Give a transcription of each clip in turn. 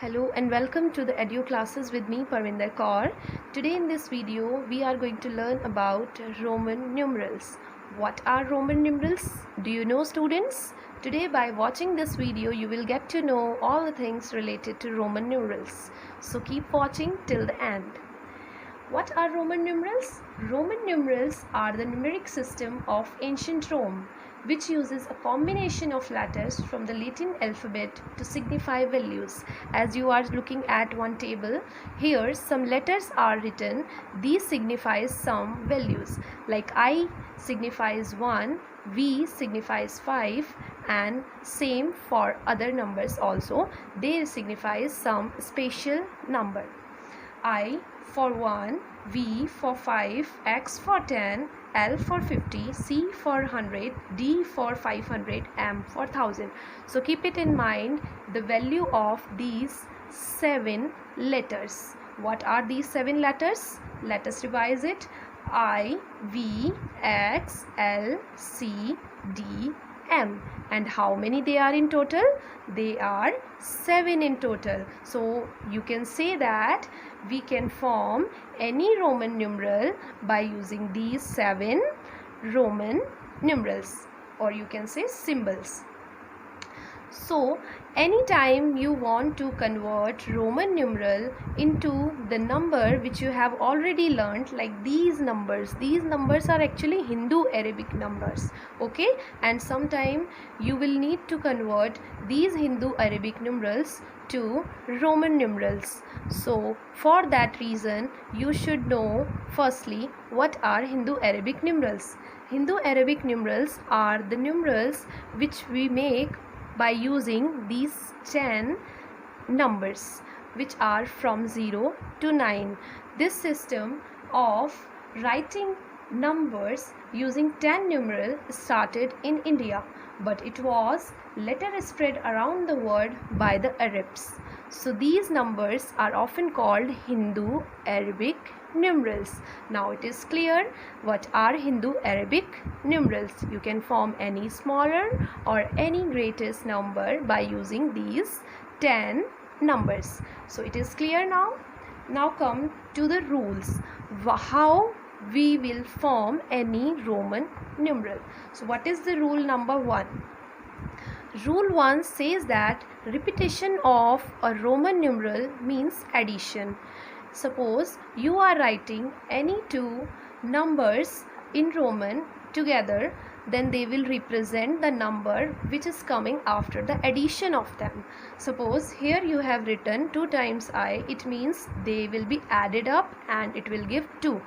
Hello and welcome to the Edu classes with me Parvinder Kaur. Today in this video we are going to learn about Roman numerals. What are Roman numerals? Do you know, students? Today by watching this video you will get to know all the things related to Roman numerals. So keep watching till the end. What are Roman numerals? Roman numerals are the numeric system of ancient Rome, which uses a combination of letters from the Latin alphabet to signify values. As you are looking at one table, here some letters are written. These signifies some values, like I signifies 1, V signifies 5, and same for other numbers also. They signifies some special number. I for 1, V for 5, X for 10, L for 50, C for 100, D for 500, M for 1000. So keep it in mind the value of these 7 letters. What are these 7 letters? Let us revise it. I, V, X, L, C, D, M. And how many they are in total? They are 7 in total. So you can say that we can form any Roman numeral by using these 7 Roman numerals, or you can say symbols. So anytime you want to convert Roman numeral into the number which you have already learned, like these numbers are actually Hindu Arabic numbers, okay, and sometime you will need to convert these Hindu Arabic numerals to Roman numerals. So for that reason you should know firstly what are Hindu Arabic numerals. Hindu Arabic numerals are the numerals which we make by using these 10 numbers which are from 0 to 9. This system of writing numbers using 10 numeral started in India, but it was later spread around the world by the Arabs. So these numbers are often called Hindu Arabic numerals. Now it is clear what are Hindu Arabic numerals. You can form any smaller or any greatest number by using these 10 numbers. So it is clear now. Now come to the rules. How we will form any Roman numeral. So what is the rule number 1? Rule 1 says that repetition of a Roman numeral means addition. Suppose you are writing any two numbers in Roman together, then they will represent the number which is coming after the addition of them. Suppose here you have written 2 times I, it means they will be added up and it will give 2.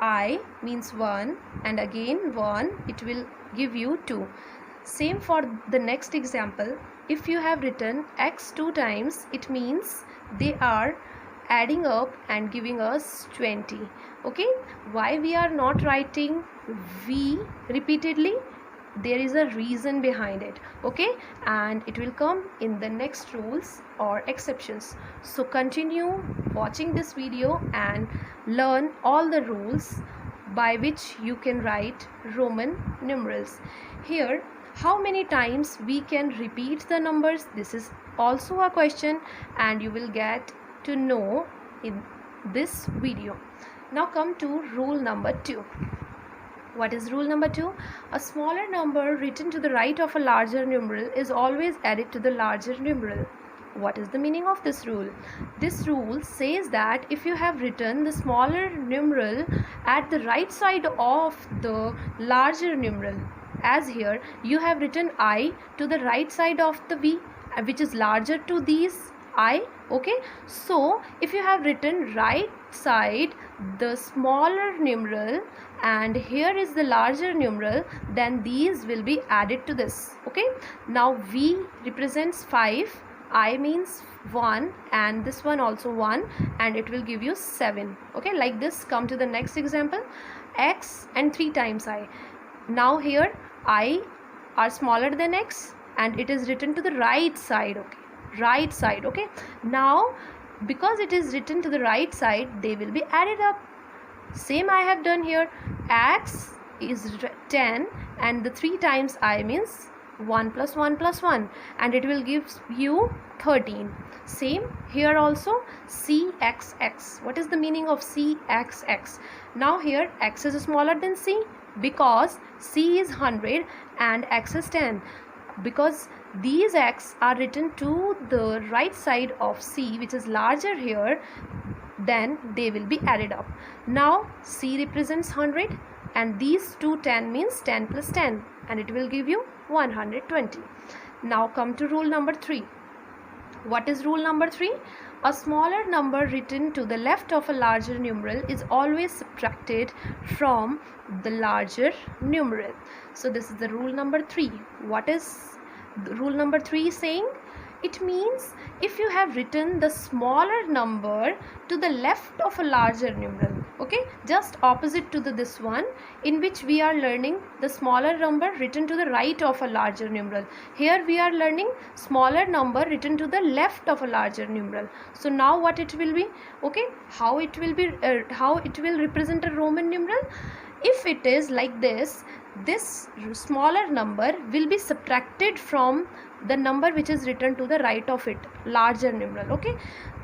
I means 1 and again 1, it will give you 2. Same for the next example. If you have written X 2 times, it means they are adding up and giving us 20. Okay, why we are not writing V repeatedly? There is a reason behind it, okay, and it will come in the next rules or exceptions. So continue watching this video and learn all the rules by which you can write Roman numerals. Here, how many times we can repeat the numbers? This is also a question and you will get to know in this video. Now come to rule number 2. What is rule number 2? A smaller number written to the right of a larger numeral is always added to the larger numeral. What is the meaning of this rule? This rule says that if you have written the smaller numeral at the right side of the larger numeral, as here you have written I to the right side of the V, which is larger to these I, okay, so if you have written right side the smaller numeral and here is the larger numeral, then these will be added to this, okay. Now V represents 5, I means 1 and this one also 1 and it will give you 7, okay, like this. Come to the next example. X and 3 times I. Now here I are smaller than X and it is written to the right side, okay, right side, okay. Now because it is written to the right side, they will be added up. Same I have done here. X is 10 and the 3 times I means 1 plus 1 plus 1, and it will give you 13. Same here also, cxx. What is the meaning of cxx? Now here x is smaller than c because c is 100 and x is 10. Because these x are written to the right side of c, which is larger here, then they will be added up. Now c represents 100 and these two 10 means 10 plus 10, and it will give you 120. Now come to rule number 3. What is rule number 3? A smaller number written to the left of a larger numeral is always subtracted from the larger numeral. So this is the rule number 3. What is rule number 3 saying? It means if you have written the smaller number to the left of a larger numeral, okay, just opposite to this one, in which we are learning the smaller number written to the right of a larger numeral. Here we are learning smaller number written to the left of a larger numeral. So now what it will be? Okay, how it will be? How it will represent a Roman numeral? If it is like this smaller number will be subtracted from the number which is written to the right of it, larger numeral. Okay,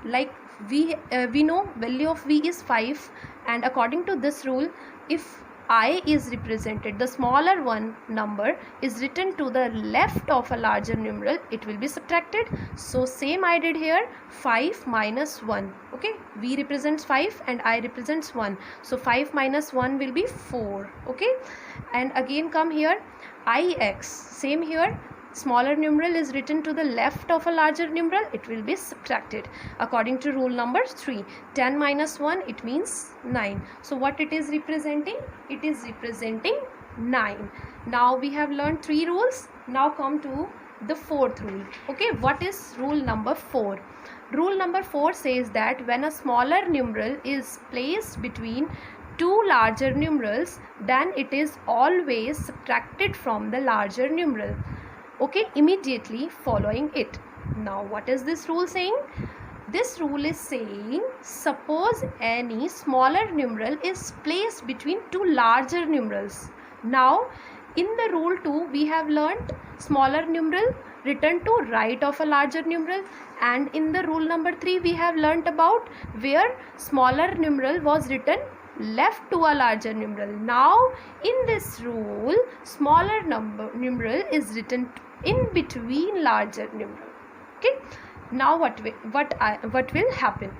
like we know value of v is 5, and according to this rule, if I is represented, the smaller one number is written to the left of a larger numeral, it will be subtracted. So same I did here, 5 minus 1. Okay, v represents 5 and I represents 1, so 5 minus 1 will be 4. Okay, and again come here, ix, same here, smaller numeral is written to the left of a larger numeral, it will be subtracted according to rule number 3. 10 minus 1, it means 9. So what it is representing? It is representing 9. Now we have learned 3 rules. Now come to the 4th rule. Okay, what is rule number 4? Rule number 4 says that when a smaller numeral is placed between two larger numerals, then it is always subtracted from the larger numeral. Okay, immediately following it. Now what is this rule saying? This rule is saying, suppose any smaller numeral is placed between two larger numerals. Now in the rule 2 we have learnt smaller numeral written to right of a larger numeral, and in the rule number 3 we have learnt about where smaller numeral was written left to a larger numeral. Now in this rule, smaller numeral is written in between larger numeral. Okay, now what will happen?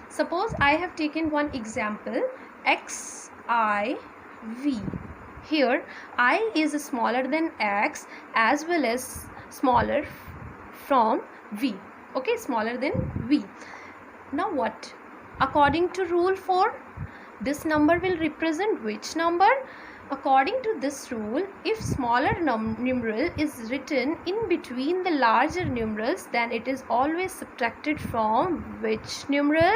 Suppose I have taken one example, xiv. Here I is smaller than x as well as smaller from v. Okay, smaller than v. Now what? According to rule 4, this number will represent which number? According to this rule, if smaller numeral is written in between the larger numerals, then it is always subtracted from which numeral?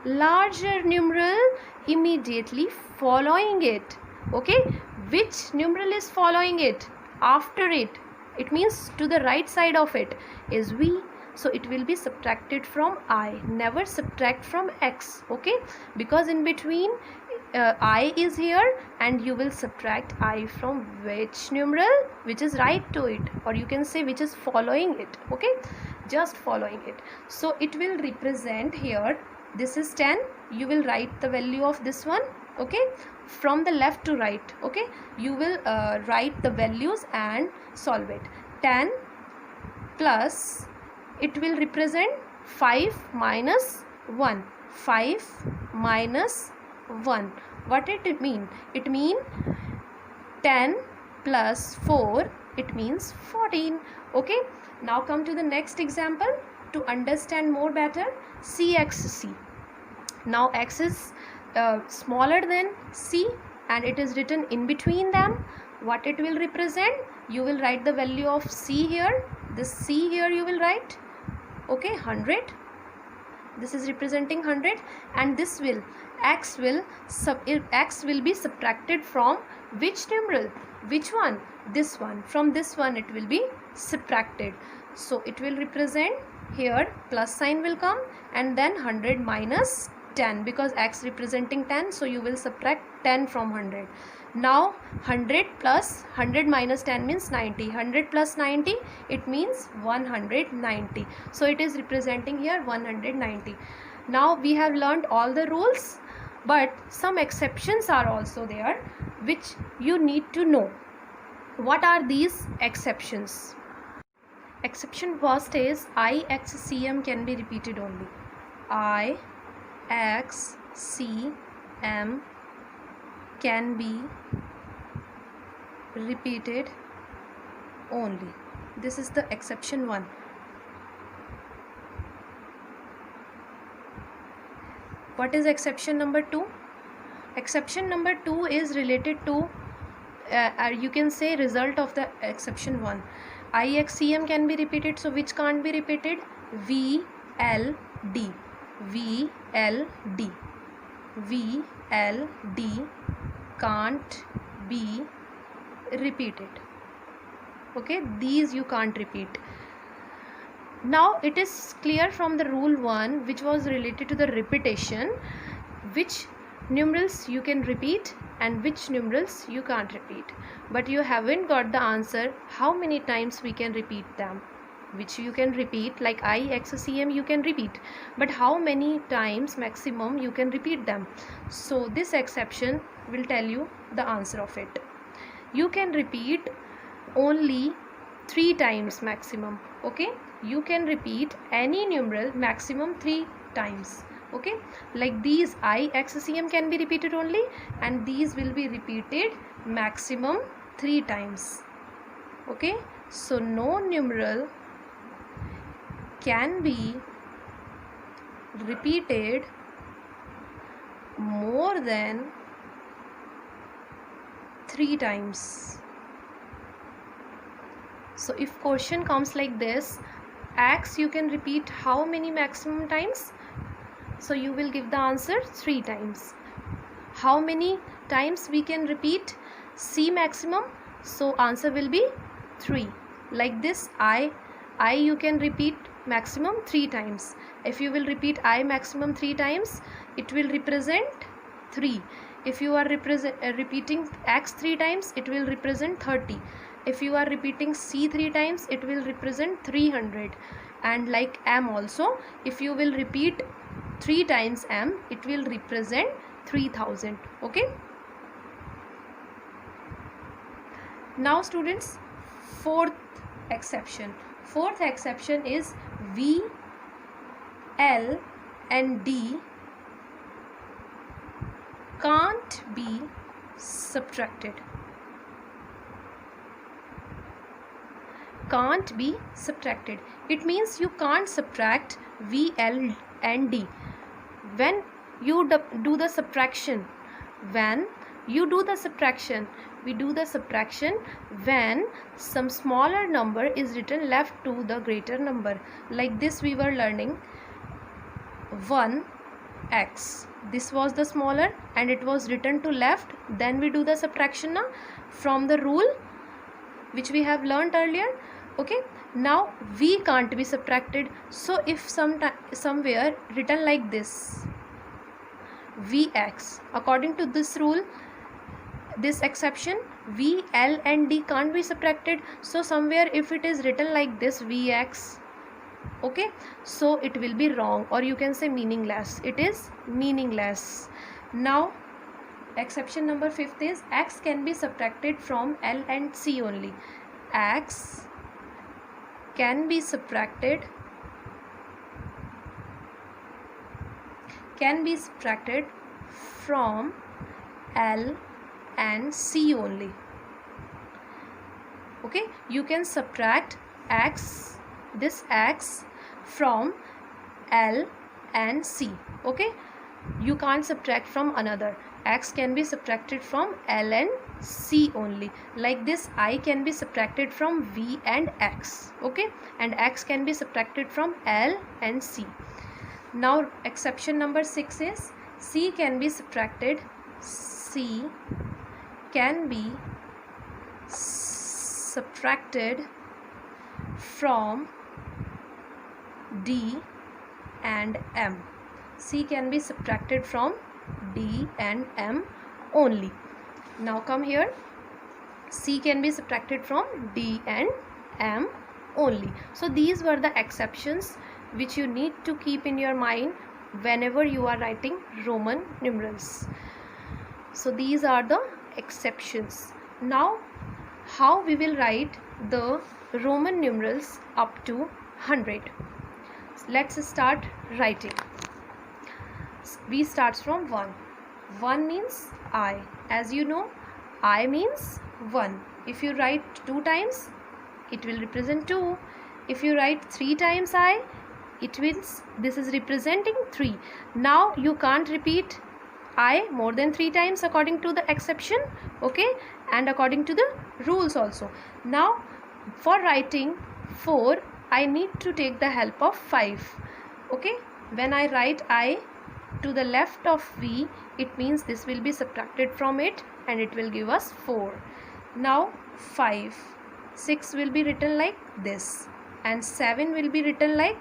Larger numeral immediately following it. Okay, which numeral is following it? After it. It means to the right side of it is v. So it will be subtracted from I. Never subtract from x. Okay, because in between I is here and you will subtract I from which numeral? Which is right to it, or you can say which is following it. Okay, just following it. So it will represent here, this is 10, you will write the value of this one. Okay, from the left to right. Okay, you will write the values and solve it. 10 plus, it will represent 5 minus 1. 5 minus 1. What it mean? It mean 10 plus 4, it means 14. Okay, now come to the next example to understand more better. cxc. Now x is smaller than c and it is written in between them. What it will represent? You will write the value of c here. This c here you will write. Okay, 100. This is representing 100, and this will x will be subtracted from which numeral? Which one? This one. From this one it will be subtracted. So it will represent here, plus sign will come, and then 100 minus 10 because x representing 10, so you will subtract 10 from 100. Now 100 plus 100 minus 10 means 90. 100 plus 90, it means 190. So it is representing here 190. Now we have learned all the rules, but some exceptions are also there which you need to know. What are these exceptions? Exception first is IXCM can be repeated only. IXCM can be repeated only. This is the exception 1. What is exception number 2? Exception number 2 is related to you can say result of the exception 1. IXCM can be repeated, so which can't be repeated? VLD. VLD. VLD can't be repeated. Okay, these you can't repeat. Now it is clear from the rule 1, which was related to the repetition, which numerals you can repeat and which numerals you can't repeat. But you haven't got the answer how many times we can repeat them. Which you can repeat, like IXCM you can repeat, but how many times maximum you can repeat them? So this exception will tell you the answer of it. You can repeat only 3 times maximum. Okay, you can repeat any numeral maximum 3 times. Okay, like these IXCM can be repeated only, and these will be repeated maximum 3 times. Okay, so no numeral can be repeated more than 3 times. So if question comes like this, X you can repeat how many maximum times? So you will give the answer 3 times. How many times we can repeat C maximum? So answer will be 3. Like this, I you can repeat maximum 3 times. If you will repeat I maximum 3 times, it will represent 3. If you are repeating X 3 times, it will represent 30. If you are repeating C 3 times, it will represent 300. And like M also, if you will repeat 3 times M, it will represent 3000. Okay. Now students, fourth exception. Fourth exception is V, L and D can't be subtracted. Can't be subtracted. It means you can't subtract V, L and D. When you do the subtraction, we do the subtraction when some smaller number is written left to the greater number. Like this we were learning 1x. This was the smaller and it was written to left. Then we do the subtraction now from the rule which we have learned earlier. Okay, now v can't be subtracted. So if somewhere written like this vx, according to this rule, this exception, V, L and D can't be subtracted. So somewhere if it is written like this Vx, okay, so it will be wrong, or you can say meaningless. It is meaningless. Now exception number 5th is X can be subtracted from L and C only. X can be subtracted from L and C only. Okay, you can subtract X, this X from L and C. Okay, you can't subtract from another. X can be subtracted from L and C only. Like this, I can be subtracted from V and X. Okay, and X can be subtracted from L and C. Now exception number 6 is C can be subtracted. C can be subtracted from D and M. C can be subtracted from D and M only. Now come here. C can be subtracted from D and M only. So these were the exceptions which you need to keep in your mind whenever you are writing Roman numerals. So these are the exceptions. Now how we will write the Roman numerals up to 100? Let's start writing. We start from 1. 1 means I. As you know, I means 1. If you write 2 times, it will represent 2. If you write 3 times I, it means this is representing 3. Now you can't repeat I more than 3 times according to the exception, okay, and according to the rules also. Now for writing 4, I need to take the help of 5, okay. When I write I to the left of V, it means this will be subtracted from it and it will give us 4. Now 5, 6 will be written like this, and 7 will be written like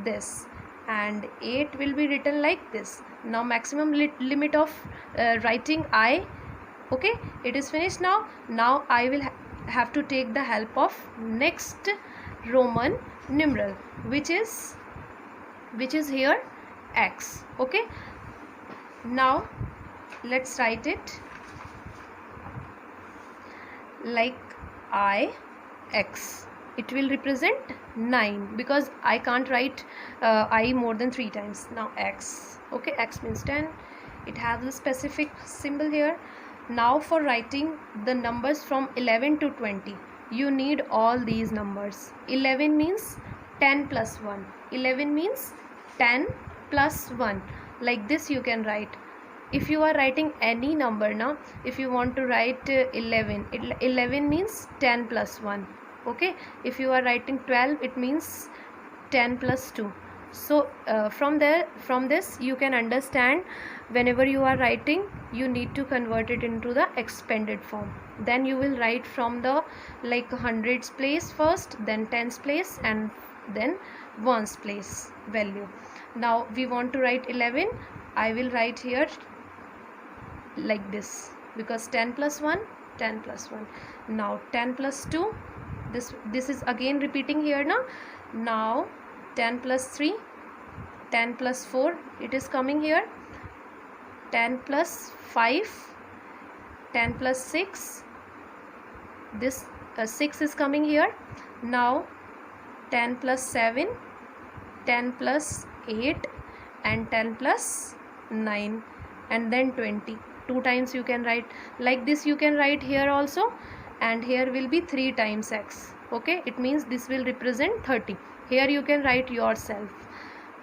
this, and 8 will be written like this. Now maximum limit of writing I, okay, it is finished. Now I will have to take the help of next Roman numeral, which is here X, okay. Now let's write it like I X. It will represent 9 because I can't write I more than 3 times. Now X, okay, X means 10. It has a specific symbol here. Now for writing the numbers from 11 to 20, you need all these numbers. 11 means 10 plus 1. 11 means 10 plus 1. Like this you can write. If you are writing any number now, if you want to write 11 means 10 plus 1, okay. If you are writing 12, it means 10 plus 2. So from this you can understand, whenever you are writing, you need to convert it into the expanded form. Then you will write from the like hundreds place first, then tens place, and then ones place value. Now we want to write 11. I will write here like this, because 10 plus 1, 10 plus 1. Now 10 plus 2, this is again repeating here now. Now 10 plus 3, 10 plus 4, it is coming here. 10 plus 5, 10 plus 6, this 6 is coming here. Now 10 plus 7, 10 plus 8, and 10 plus 9, and then 20. 2 times you can write like this. You can write here also, and here will be 3 times X, okay. It means this will represent 30. Here you can write yourself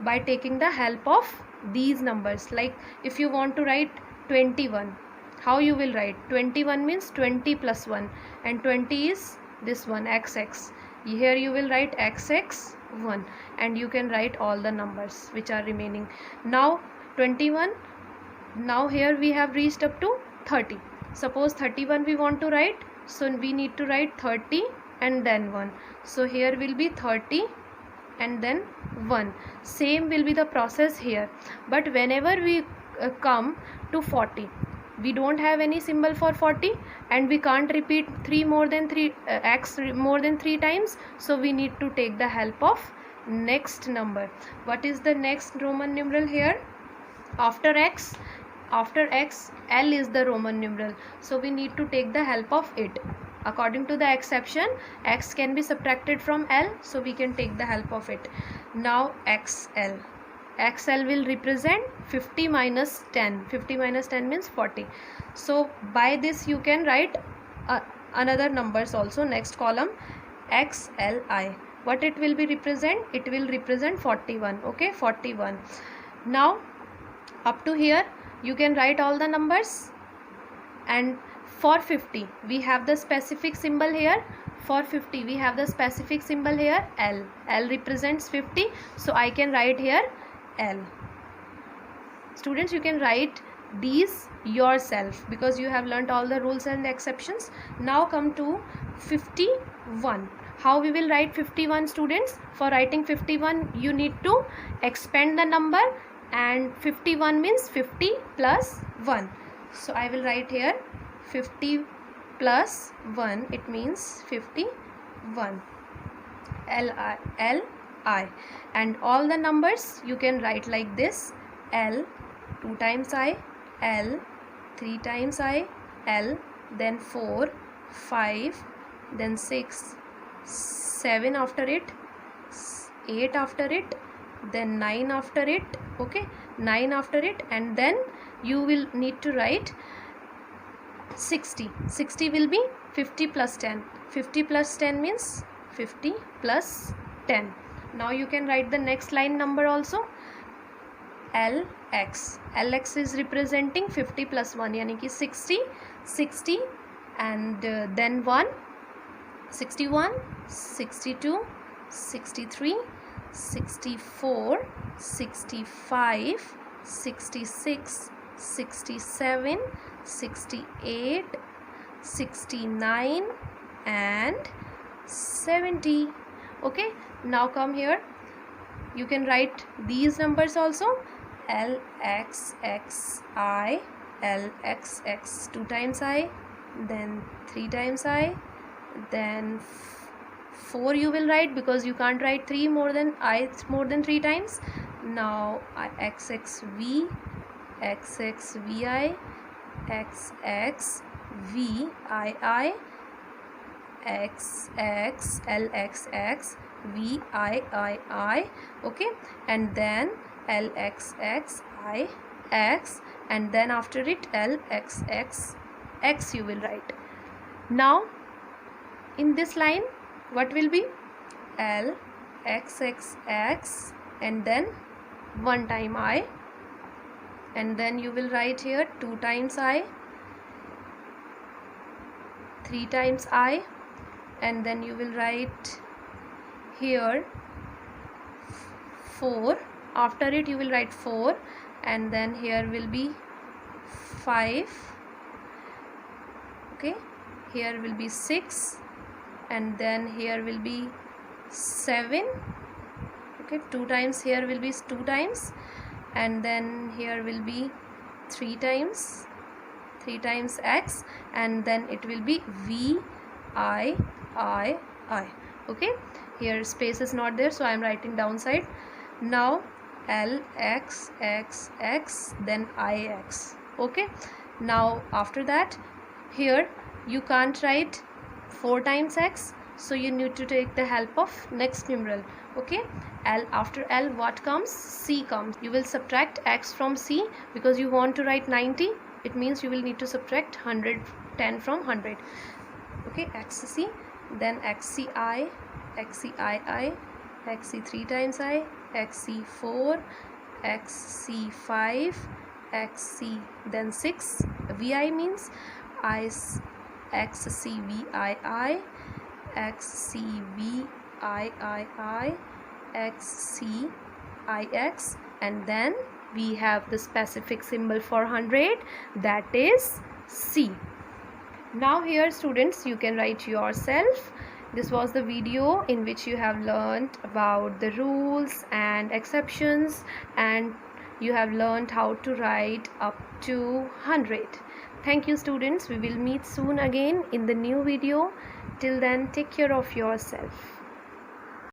by taking the help of these numbers. Like if you want to write 21, how you will write? 21 means 20 plus 1, and 20 is this one, XX. Here you will write XX 1, and you can write all the numbers which are remaining. Now 21. Now here we have reached up to 30. Suppose 31 we want to write, so we need to write 30 and then 1. So here will be 30 and then 1. Same will be the process here. But whenever we come to 40, we don't have any symbol for 40, and we can't repeat X more than 3 times. So we need to take the help of next number. What is the next Roman numeral here? After X, L is the Roman numeral. So we need to take the help of it. According to the exception, X can be subtracted from L, so we can take the help of it. Now XL. XL will represent 50 minus 10. 50 minus 10 means 40. So by this you can write another numbers also. Next column, XLI. What it will be represent? It will represent 41. Okay, 41. Now up to here you can write all the numbers, and for 50 we have the specific symbol here. For 50 we have the specific symbol here, L. L represents 50, so I can write here L. Students, you can write these yourself because you have learnt all the rules and exceptions. Now come to 51. How we will write 51, students? For writing 51 you need to expand the number and 51 means 50 plus 1. So I will write here 50 plus 1, it means 51. Li, and all the numbers you can write like this: L 2 times I, L 3 times I, L, then 4, 5, then 6, 7 after it, 8 after it, then 9 after it. Okay, 9 after it, and then you will need to write 60. 60 will be 50 plus 10. 50 plus 10 means 50 plus 10. Now you can write the next line number also. LX. LX is representing 50 plus 1, yani ki 60. 60 and then 1, 61, 62, 63, 64, 65, 66, 67, 68, 69 and 70. Okay, now come here, you can write these numbers also: LXXI, LXX 2 times I, then 3 times I, then 4 you will write, because you can't write 3 more than 3 times. Now XXV, XXVI, XXVII, XX, LXX, VIII. Okay, and then LXXI, X, and then after it LXX, X you will write. Now in this line what will be? L, XXX, and then 1 time I, and then you will write here 2 times I, 3 times I, and then you will write here 4. After it you will write 4, and then here will be 5. Okay, here will be 6, and then here will be 7. Okay, 2 times here will be 2 times, and then here will be 3 times, 3 times X, and then it will be VIII. Okay, here space is not there, so I am writing downside. Now LXXX, then IX. Okay, now after that here you can't write 4 times X, so you need to take the help of next numeral. Okay, L, after L what comes? C comes. You will subtract X from C, because you want to write 90, it means you will need to subtract 110 from 100. Okay, XC, then XCI, XCII, XC 3 times I, XC4, XC5, XC, then 6. VI means I, XCVII, XCVIII, XCIX, and then we have the specific symbol for 100, that is C. Now here students, you can write yourself. This was the video in which you have learned about the rules and exceptions, and you have learned how to write up to 100. Thank you students. We will meet soon again in the new video. Till then, take care of yourself.